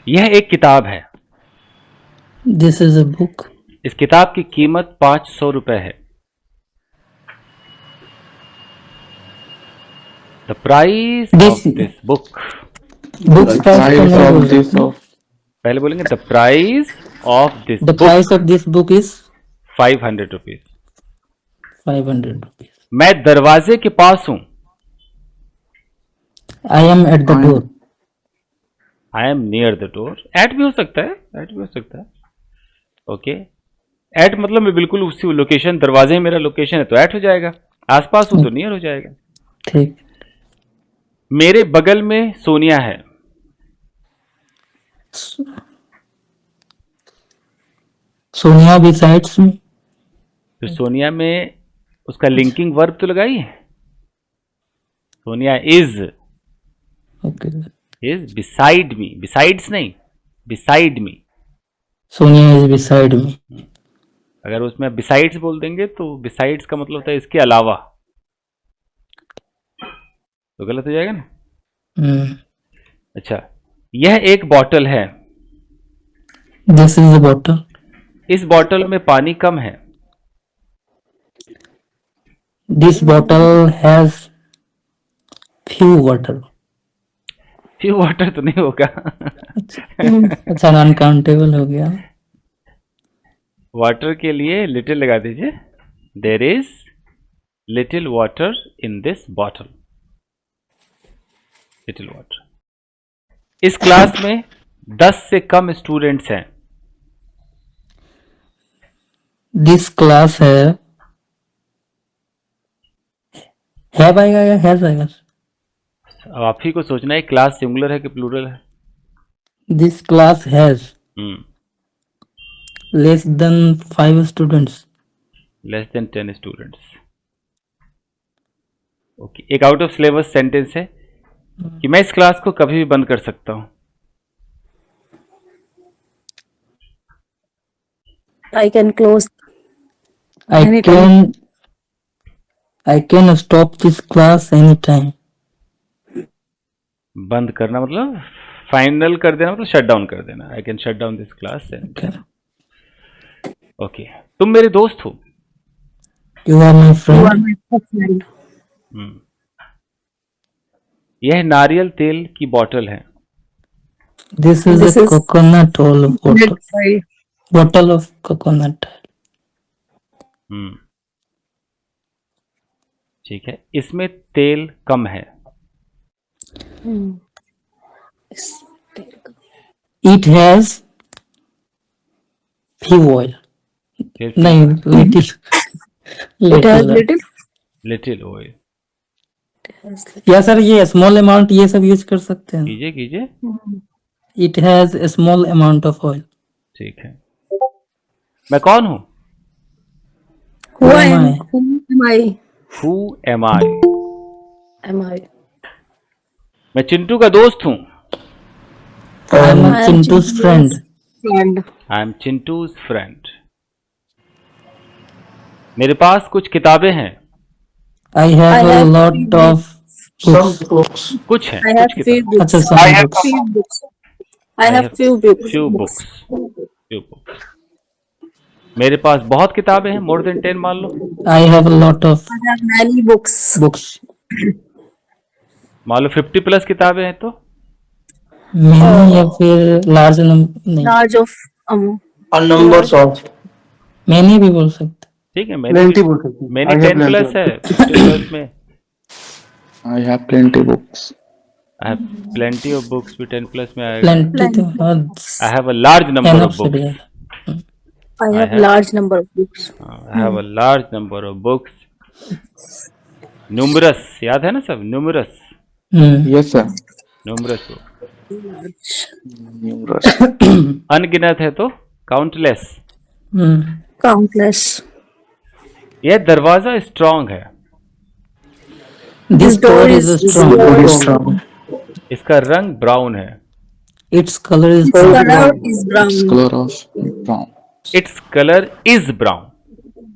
यह एक किताब है। This is a book. इस किताब की कीमत 500 रुपए है। The price This of this book. books The price तो price नहीं बोल of this सकते। of पहले बोलेंगे the price of this The price book of this book is 500 rupees. 500 rupees. मैं दरवाजे के पास हूं। I am at the door. I am near the door. At भी हो सकता है, एट भी हो सकता है। ओके, एट मतलब मैं बिल्कुल उसी लोकेशन, दरवाजे में मेरा लोकेशन है तो एट हो जाएगा, आसपास हूं तो नियर हो जाएगा। ठीक। मेरे बगल में सोनिया है। Sonia besides me. तो सोनिया में उसका लिंकिंग वर्ब तो लगाइए। Sonia is Okay. Beside me, besides नहीं, beside me. Sonia is beside me. अगर उसमें बिसाइड्स बोल देंगे तो बिसाइड्स का मतलब होता है इसके अलावा, तो गलत हो जाएगा ना। अच्छा, यह एक बॉटल है। This is a bottle. इस बॉटल में पानी कम है। This bottle has few water. Few water तो नहीं होगा। अच्छा, अनकाउंटेबल हो गया। वाटर के लिए लिटिल लगा दीजिए। There is little water in this bottle. Little water. इस क्लास में 10 से कम स्टूडेंट्स हैं। This class have आएगा या has आएगा? अब आप ही को सोचना है क्लास सिंगुलर है कि प्लूरल है। This class has hmm, less than 5 students. Less than 10 students. Okay, एक आउट ऑफ सिलेबस सेंटेंस है कि मैं इस क्लास को कभी भी बंद कर सकता हूं। I can close I anytime. can stop this class anytime. बंद करना मतलब फाइनल कर देना, मतलब शट डाउन कर देना। I can shut down this class. Okay. Okay, तुम मेरे दोस्त हो। You are my You are friend. my best friend. हम्म, यह नारियल तेल की बोतल है। This is This a is coconut oil bottle. oil. Bottle of coconut. हम्म, ठीक है, इसमें तेल कम है। It has few oil. फिर नहीं, little. It has Little. little. Little oil. या सर ये स्मॉल अमाउंट ये सब यूज कर सकते हैं। कीजिए कीजिए। It has a small amount of oil. ठीक है, मैं कौन हूं? Who Who I am am? I? Who am I? Who am I? Am I? मैं चिंटू का दोस्त हूं। I am I am Chintu's friend. friend. I am Chintu's friend. मेरे पास कुछ किताबें हैं। I have I a have lot few of books. कुछ हैं, I have कुछ few किताबें। अच्छा, books. some I have books. few books. I I have have few books. few books. Few books. मेरे पास बहुत किताबें हैं, मोर देन 10 मान लो। I have a lot of I have many books. books. मान लो 50 plus किताबें हैं तो Many या फिर large number नहीं, Large of numbers of many भी बोल सकते। ठीक है। plenty बोल सकते हैं। Many I have 10 plenty plus of है, 50 प्लस में I have plenty books. I have plenty of books भी 10 प्लस में आएगा। Plenty तो हाँ, I have a large number of enough से भी बुक्स। ज्यादा। I I have have- large number of books. I have a large number of books. Numerous याद है ना सब? Numerous, Yes sir. Numerous. Numerous. अनगिनत है तो काउंटलेस। Countless. यह दरवाजा स्ट्रांग है। This door is strong. Very strong. इसका रंग ब्राउन है। Its color is Its brown. color is Its brown. color of brown. Its colour is brown.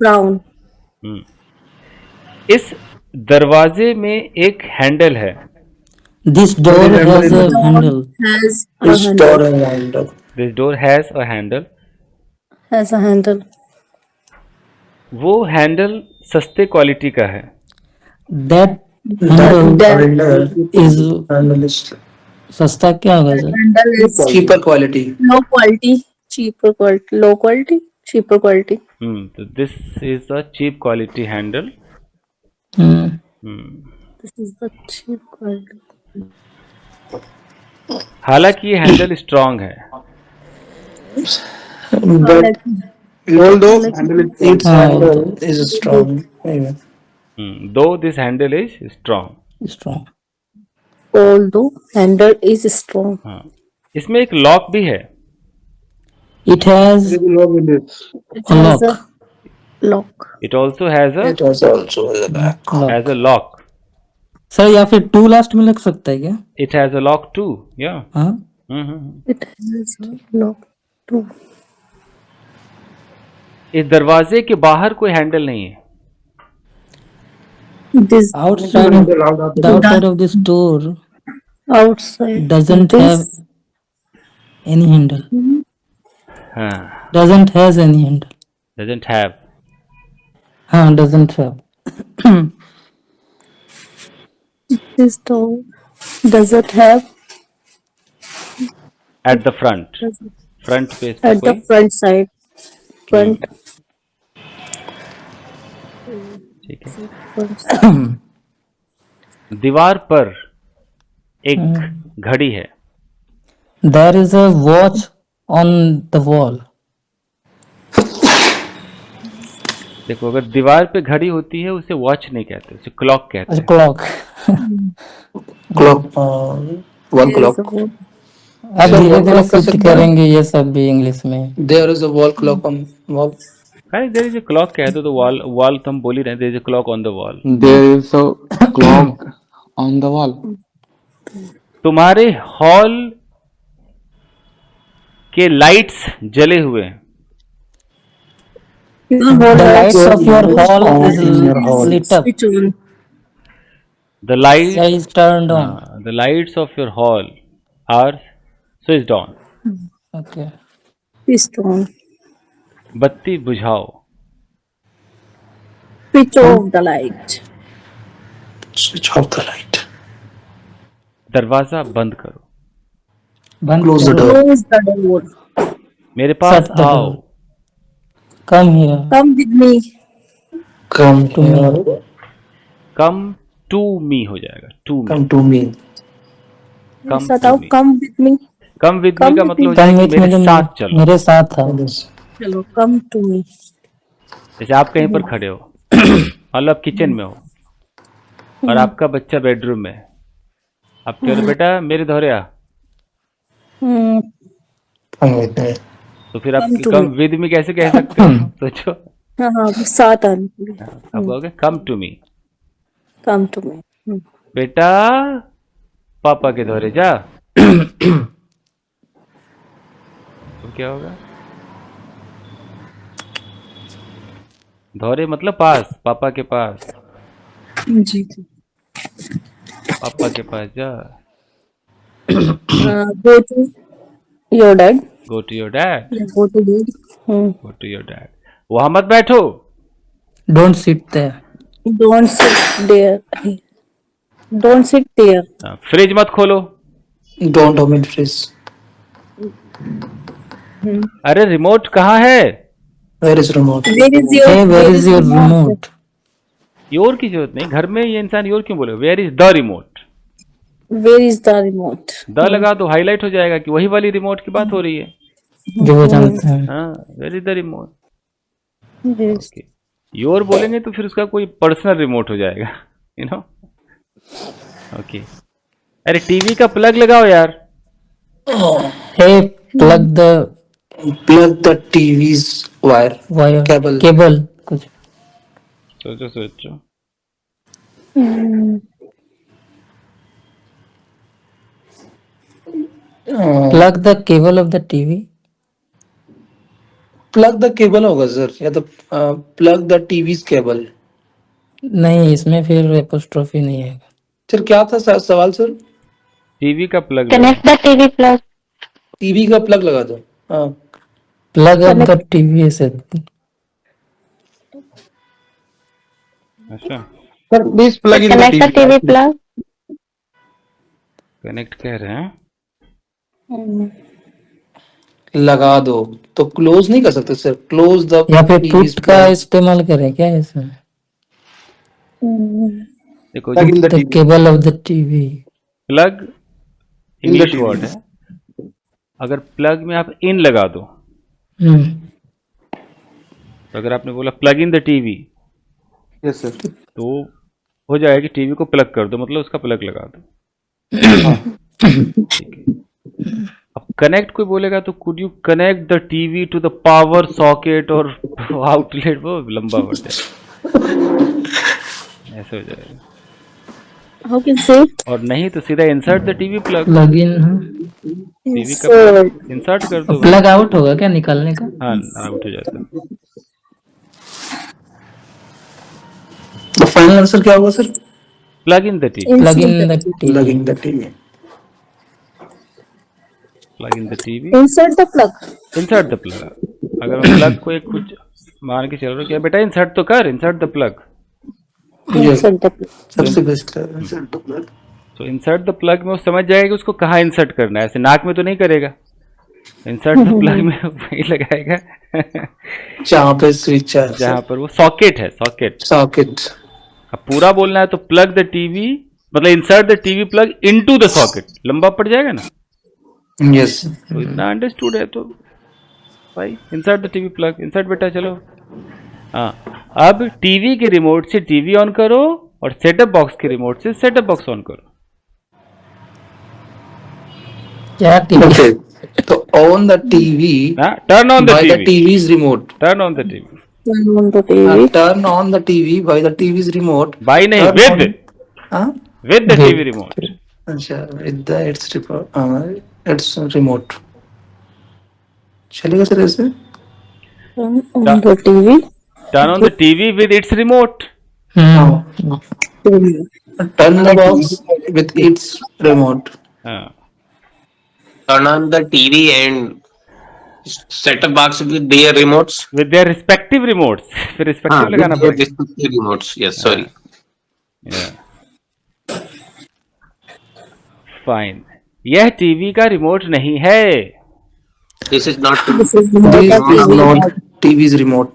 Brown. इस दरवाजे में एक हैंडल है। This door has a handle. Has a This door handle. has a handle. This door has a handle. Has a handle. वो handle सस्ते quality का है। That handle That Handle is handle is सस्ता क्या होगा sir? handle is cheaper quality. low quality, cheaper quality, low quality, cheaper quality. तो this is a cheap quality handle. This is the cheap quality. हालांकि ये handle strong है। But Although handle is its handle is strong. Yeah. दो this handle is strong. Strong. Although handle is strong. हाँ, इसमें एक lock भी है। It has It a has lock. a lock. It also has It was also a back. A lock. Sir या फिर too लास्ट में लग सकता है क्या? It has a lock too. या हाँ It has a lock too. इस दरवाजे के बाहर कोई हैंडल नहीं है। This outside of the outside of this door outside doesn't this have any handle. हाँ, Doesn't has any handle. Doesn't have. हाँ doesn't have. this door does it have at the front. Front पे इसका at the कोई front side front ठीक है। front side. दीवार पर एक घड़ी है। There is a watch on the wall. देखो, अगर दीवार पे घड़ी होती है उसे वॉच नहीं कहते, उसे क्लॉक कहते A हैं। clock. Clock. One There is clock. a wall. अब Sir, धीरे wall धीरे clock का शिफ्ट सकता है? करेंगे ये सब भी इंग्लिश में. There is a wall clock on wall. अरे देयर इज अ क्लॉक कह दो तो वॉल वॉल तो हम बोल ही रहे हैं, there is a clock on the wall. there is a clock on the wall. तुम्हारे हॉल के लाइट्स जले हुए हैं। The whole The house lights of your hall is in your hall. lit up. switch on. The light Is turned on. The lights of your hall are switched on. Okay. Switch on. बत्ती बुझाओ। Switch off the light. Switch off the light. दरवाजा बंद करो। बंद Close the करो. door. Close the door. मेरे पास Shut the आओ। door. Come here. Come with me. Come to me. Come to me हो जाएगा। To me. Come to me. Come Shut to up. me. Come with me. Come with me Come का with मतलब हो me. जाएगा Come कि with मेरे me. साथ चलो। मेरे साथ आओ. Hello. Come to me. जैसे आप कहीं पर खड़े हो और आप किचन में हो और आपका बच्चा बेडरूम में है। आप कह रहे हो बेटा मेरे धोरे आ, Hmm. Come with me. तो फिर आप Come to come me. With me कैसे कह सकते हो? सोचो, हाँ साथ आने के लिए. आप कहोगे come to me. Come to me. बेटा पापा के धोरे जा, तो क्या होगा? धोरे मतलब पास, पापा के पास, जी जी. पापा के पास जा। Go to your dad. Go to your dad, Yeah, go to dad. Go to your dad. वहां मत बैठो। Don't sit there. Don't sit there. Don't sit there. Fridge मत खोलो। Don't open fridge. अरे रिमोट कहाँ है? Where is remote? Where is your Hey, where is your remote? Your की जरूरत नहीं, घर में ये इंसान योर क्यों बोले? Where is the remote? Where is the remote? The लगा तो हाईलाइट हो जाएगा कि वही वाली रिमोट की बात हो रही है। जो वो जानते हैं. हाँ, where is the remote. Yes. Your बोलेंगे तो फिर उसका कोई पर्सनल रिमोट हो जाएगा, यू नो। ओके, अरे टीवी का प्लग लगाओ यार। Hey, plug the Plug the TV's wire. wire. Cable. Cable. कुछ. सोचो सोचो। Plug the cable of the TV. Plug the cable होगा सर, या तो plug the TV's cable. नहीं, इसमें फिर apostrophe नहीं आएगा. सर क्या था सवाल सर? टीवी का plug Connect the TV plug. TV का प्लग लगा दो। हाँ, Plug up the TV से। अच्छा Sir, please plug in the Connect the TV TV. plug. Connect कह रहे हैं। लगा दो तो क्लोज नहीं कर सकते सर, क्लोज द या फिर टीवी पुट का इस्तेमाल करें क्या इसमें? देखो Plug ये in the The TV. cable of the TV। Plug In the English TV. Word है। अगर प्लग में आप इन लगा दो, हम्म। तो अगर आपने बोला plug in the TV, Yes, sir. तो हो जाएगा कि टीवी को प्लग कर दो, मतलब उसका प्लग लगा दो। ठीक है। अब कनेक्ट कोई बोलेगा तो could you connect the TV to the power socket और आउटलेट, वो लंबा वर्ड है, ऐसे हो जाएगा। How can say? और नहीं तो सीधा insert the TV plug, plug in. TV का Insert. प्लग इंसर्ट कर दो भाई। प्लग आउट होगा क्या निकालने का? हाँ आउट हो जाता है। तो फाइनल आंसर क्या होगा sir? Plug in the TV, plug in Insert the the, plug in the TV. Plug in the TV, insert the plug. Insert the plug. अगर मैं प्लग को एक कुछ मान के चल रहा हूँ, क्या बेटा इंसर्ट तो कर, insert the plug. Insert the plug. सबसे बेस्ट है insert the plug। तो इंसर्ट द प्लग में वो समझ जाएगा कि उसको कहाँ इंसर्ट करना है, ऐसे नाक में तो नहीं करेगा। इंसर्ट द प्लग में वही लगाएगा जहाँ पे स्विच है जहाँ पर वो सॉकेट है, सॉकेट। सॉकेट। अब पूरा बोलना है तो प्लग द टीवी, मतलब insert the TV plug into the socket, लंबा पड़ जाएगा ना। यस। तो इतना अंडरस्टूड है तो भाई insert the TV plug, insert बेटा चलो। हाँ, अब टीवी के रिमोट से टीवी ऑन करो और सेटअप बॉक्स के रिमोट से सेटअप बॉक्स ऑन करो। क्या टीवी? ओके, तो ऑन द टीवी हाँ, turn on the by the TV, TV's remote। Turn on the TV, Turn on the TV. Turn on the TV by the TV's remote। By नहीं, Turn with, on- हाँ? With the TV remote. अच्छा, with the its remote। चलेगा sir ऐसे? Turn on the TV. Turn on the TV with its remote. Hmm. Turn the box with its remote। हाँ, Turn on the TV and set up box with their remotes. With their respective remotes, फिर respective With लगाना their पड़ेगा। respective remotes. Yes, sorry. Fine, यह TV का remote नहीं है। This is not. This is not This a is TV. not TV's remote।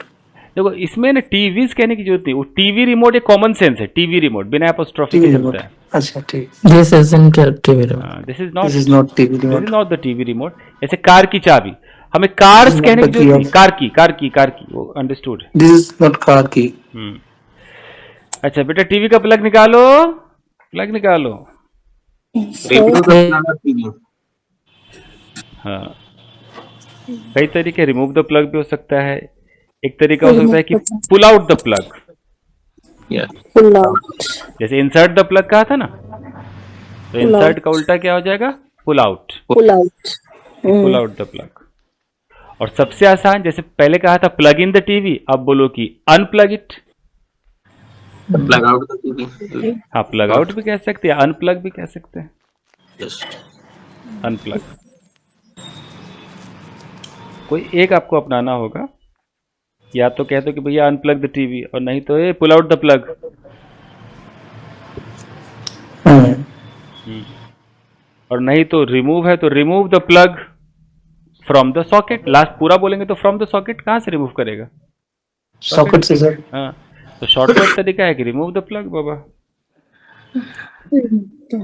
देखो इसमें ना टीवीज कहने की जरूरत नहीं, वो टीवी रिमोट एक कॉमन सेंस है, टीवी रिमोट बिना एपोस्ट्रोफी TV के remote। चलता है। अच्छा ठीक। This isn't TV remote. This is This is not, not TV this is remote। Not the TV remote. जैसे कार की चाबी, हमें कार्स not कहने the की जरूरत key नहीं, of- कार की, वो understood. This is not car key। अच्छा बेटा टीवी का प्लग निकालो, प्लग निकालो। Remove the TV. हाँ, कई तरीके, रिमूव द प्लग भी हो सकता है। एक तरीका हो सकता है कि pull out the plug, Yeah. Pull out. जैसे इंसर्ट द प्लग कहा था ना, तो इंसर्ट का उल्टा क्या हो जाएगा? Pull out, Pull out. Pull out the plug. और सबसे आसान, जैसे पहले कहा था प्लग इन द टीवी, अब बोलो कि unplug it. Plug out the TV. हाँ, प्लग आउट भी कह सकते हैं, अनप्लग भी कह सकते हैं। Yes. अनप्लग, कोई एक आपको अपनाना होगा, या तो कह दो कि भैया अनप्लग द टीवी, और नहीं तो ये पुल आउट द प्लग। और नहीं तो रिमूव है तो remove the plug from the socket. Last पूरा बोलेंगे तो फ्रॉम द सॉकेट कहाँ से रिमूव करेगा? सॉकेट से सर। हाँ, तो शॉर्टकट तरीका है कि रिमूव द प्लग बाबा।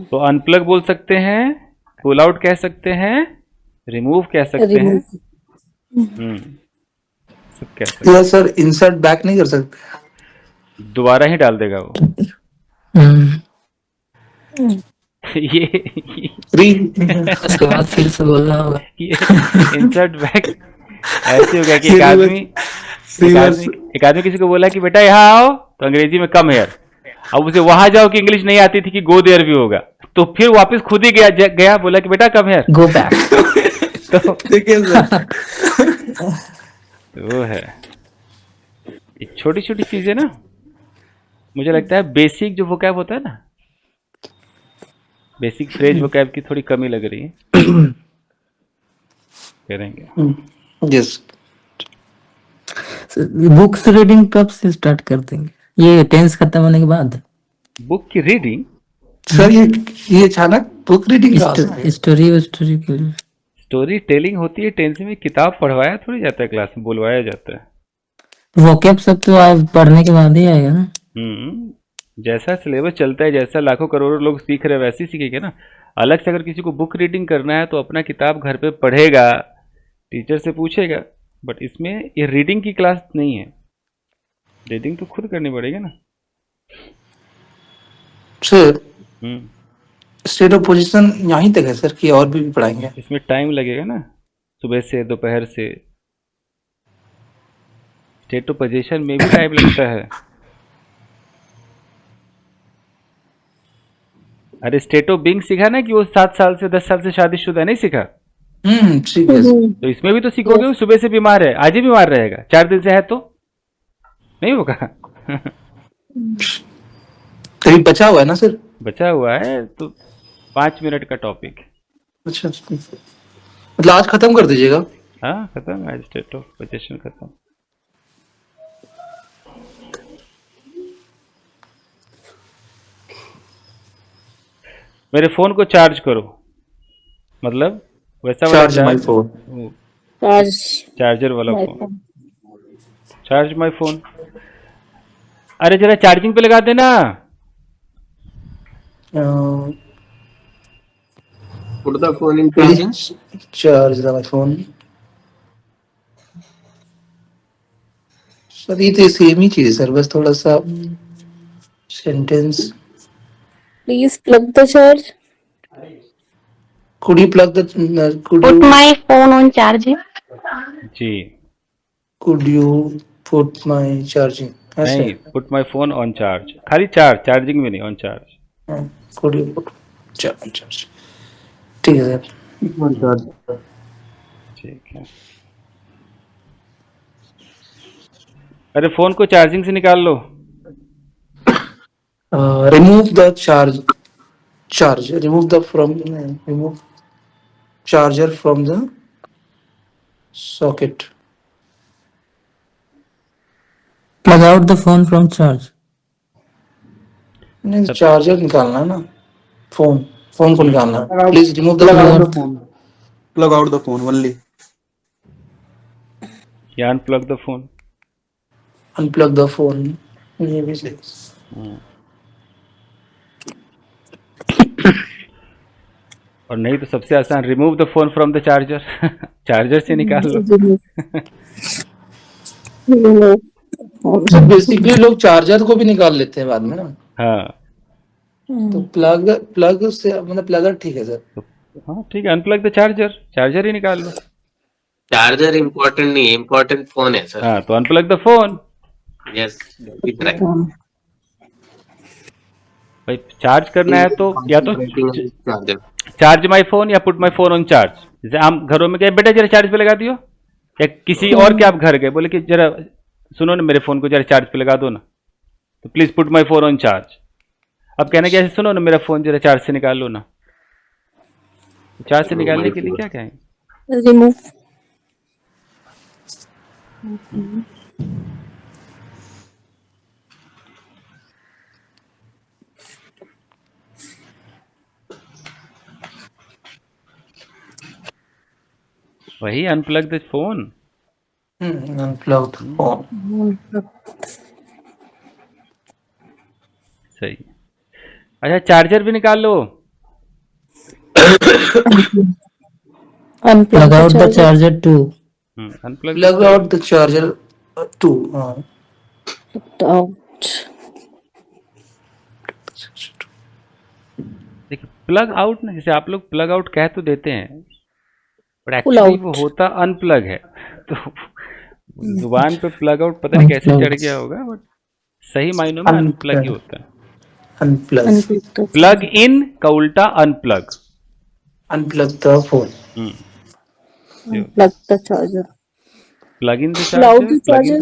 तो अनप्लग बोल सकते हैं, पुल आउट कह सकते हैं, रिमूव कह सकते हैं। सब कह सकते या सर इंसर्ट बैक नहीं कर सकते? हैं। दोबारा ही डाल देगा वो। ये उसके बाद फिर से बोलना होगा। इंसर्ट बैक ऐसे हो गया कि एक आदमी किसी को बोला कि बेटा यहाँ आओ, तो अंग्रेजी में कम हेयर। अब उसे वहां जाओ कि इंग्लिश नहीं आती थी कि गो देयर भी होगा, तो फिर वापस खुद ही गया बोला कि बेटा कम हेयर। Go back. तो देखिए सर, वो है, ये छोटी छोटी चीजें ना, मुझे लगता है बेसिक जो वोकैब होता है ना, बेसिक फ्रेज वोकैब की थोड़ी कमी लग रही है, करेंगे। यस बुक्स रीडिंग कब से स्टार्ट कर देंगे, ये टेंस खत्म होने के बाद? बुक की रीडिंग, सर, ये अचानक बुक रीडिंग कहाँ से आई? स्टोरी स्टोरी के लिए स्टोरी टेलिंग होती है टेंस में, किताब पढ़वाया थोड़ी जाता है, क्लास में बुलवाया जाता है। वोकैब सब तो आज पढ़ने के बाद ही आएगा ना। जैसा सिलेबस चलता है, जैसा लाखों करोड़ों लोग सीख रहे हैं वैसे ही सीखेंगे ना। अलग से अगर किसी को बुक रीडिंग करना है तो अपना किताब घर पे पढ़ेगा, टीचर से पूछेगा, बट इसमें ये रीडिंग की क्लास नहीं है, रीडिंग तो खुद करनी पड़ेगी ना। Sir, hmm state of position यहीं तक है सर, कि और भी पढ़ाएंगे? इसमें टाइम लगेगा ना, सुबह से दोपहर से। स्टेट ऑफ पोजीशन में भी टाइम लगता है। अरे स्टेट ऑफ बीइंग सीखा ना, कि वो 7 साल से 10 साल से शादीशुदा, नहीं सीखा? ठीक है सर। तो इसमें भी तो सीखोगे। वो सुबह से बीमार है, आज ही बीमार रहेगा, 4 दिन से है तो नहीं होगा। कहीं बचा हुआ है ना सर? बचा हुआ है तो 5 मिनट का टॉपिक। अच्छा, मतलब आज खत्म कर दीजिएगा? हाँ खत्म, आज स्टेट ऑफ पोजीशन खत्म। मेरे फोन को चार्ज करो, मतलब वैसा वाला चार्ज माय फोन। वो चार्ज चार्जर वाला my phone. Phone. Charge my phone, अरे जरा चार्जिंग पे लगा देना। Put the phone in charging. Charge my phone. Sir ये तो सेम ही चीज है सर, बस थोड़ा सा sentence. Please plug the charge. Could you plug the could Put you my phone on charging. जी could you put my charging? ऐसे? नहीं, put my phone on charge, खाली चार्ज, चार्जिंग में नहीं, on charge. could you put charge? ठीक है sir. ठीक है। अरे फोन को चार्जिंग से निकाल लो। Remove the charge. Remove charger from the socket. Plug out the phone from charge. नहीं, चार्जर निकालना है ना, फोन को निकालना है। Please remove the Plug out the phone only. या unplug the phone. Unplug the phone, ये भी सही। और नहीं तो सबसे आसान, remove the phone from the charger. Charger से निकाल लो। तो बेसिकली लोग चार्जर को भी निकाल लेते हैं बाद में ना। हाँ तो प्लग से मतलब प्लगर ठीक है सर। हाँ ठीक है, अनप्लग द चार्जर, चार्जर ही निकाल लो। चार्जर इम्पोर्टेंट नहीं है, इम्पोर्टेंट फोन है सर। हाँ तो unplug the phone. Yes, right. भाई चार्ज करना है तो या तो चार्जर। चार्ज माय फोन या put my phone on charge. जैसे हम घरों में गए, बेटा जरा चार्ज पे लगा दियो, या किसी और के आप घर गए, बोले कि जरा सुनो ना, मेरे फोन को जरा चार्ज पे लगा दो ना, तो please put my phone on charge. अब कहने के सुनो ना, मेरा फोन जरा चार्ज से निकाल लो ना। चार्ज से निकालने के लिए क्या कहें? Remove. वही unplug the phone. Unplug the phone. सही। अच्छा चार्जर भी निकाल लो। Unplug plug the out the charger. Charger too. Unplug plug out the charger too. Out. देखिए प्लग आउट ना, जैसे आप लोग प्लग आउट कह तो देते हैं, बट Pull एक्चुअली out. वो होता अनप्लग है। तो जुबान पे प्लग आउट पता नहीं कैसे चढ़ गया होगा, बट सही मायनों में अनप्लग ही होता है। Unplug Unplug the plug in का उल्टा unplug. The phone. Unplug the charger. Plug in the Pull out charger, the plug in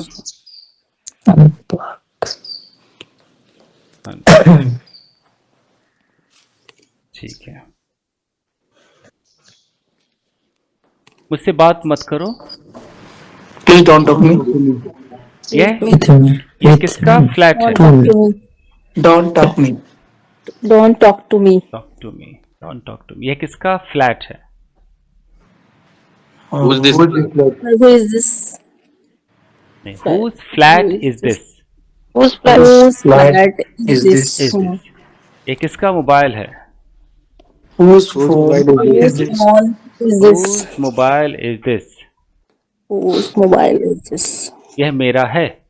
charger. ठीक है, मुझसे बात मत करो। Please don't talk me. ये With me. ये With किसका me. फ्लैट है? Don't talk to me. Don't talk me. Don't talk to me. Talk to me, don't talk to me. ये किसका फ्लैट है? Who's this? Who is this? नहीं, whose flat is this? Whose flat is this? Is this? ये किसका mobile है? Whose phone Whose is this? phone is this? Whose mobile is this? Whose mobile is this? यह मेरा है,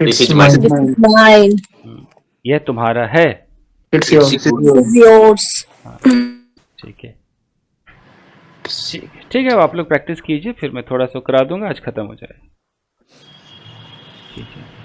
This It's is my- This mine. is mine. यह तुम्हारा है। It's yours. This is yours. ठीक है, ठीक है, अब आप लोग प्रैक्टिस कीजिए, फिर मैं थोड़ा सा करा दूंगा, आज खत्म हो जाए। ठीक है।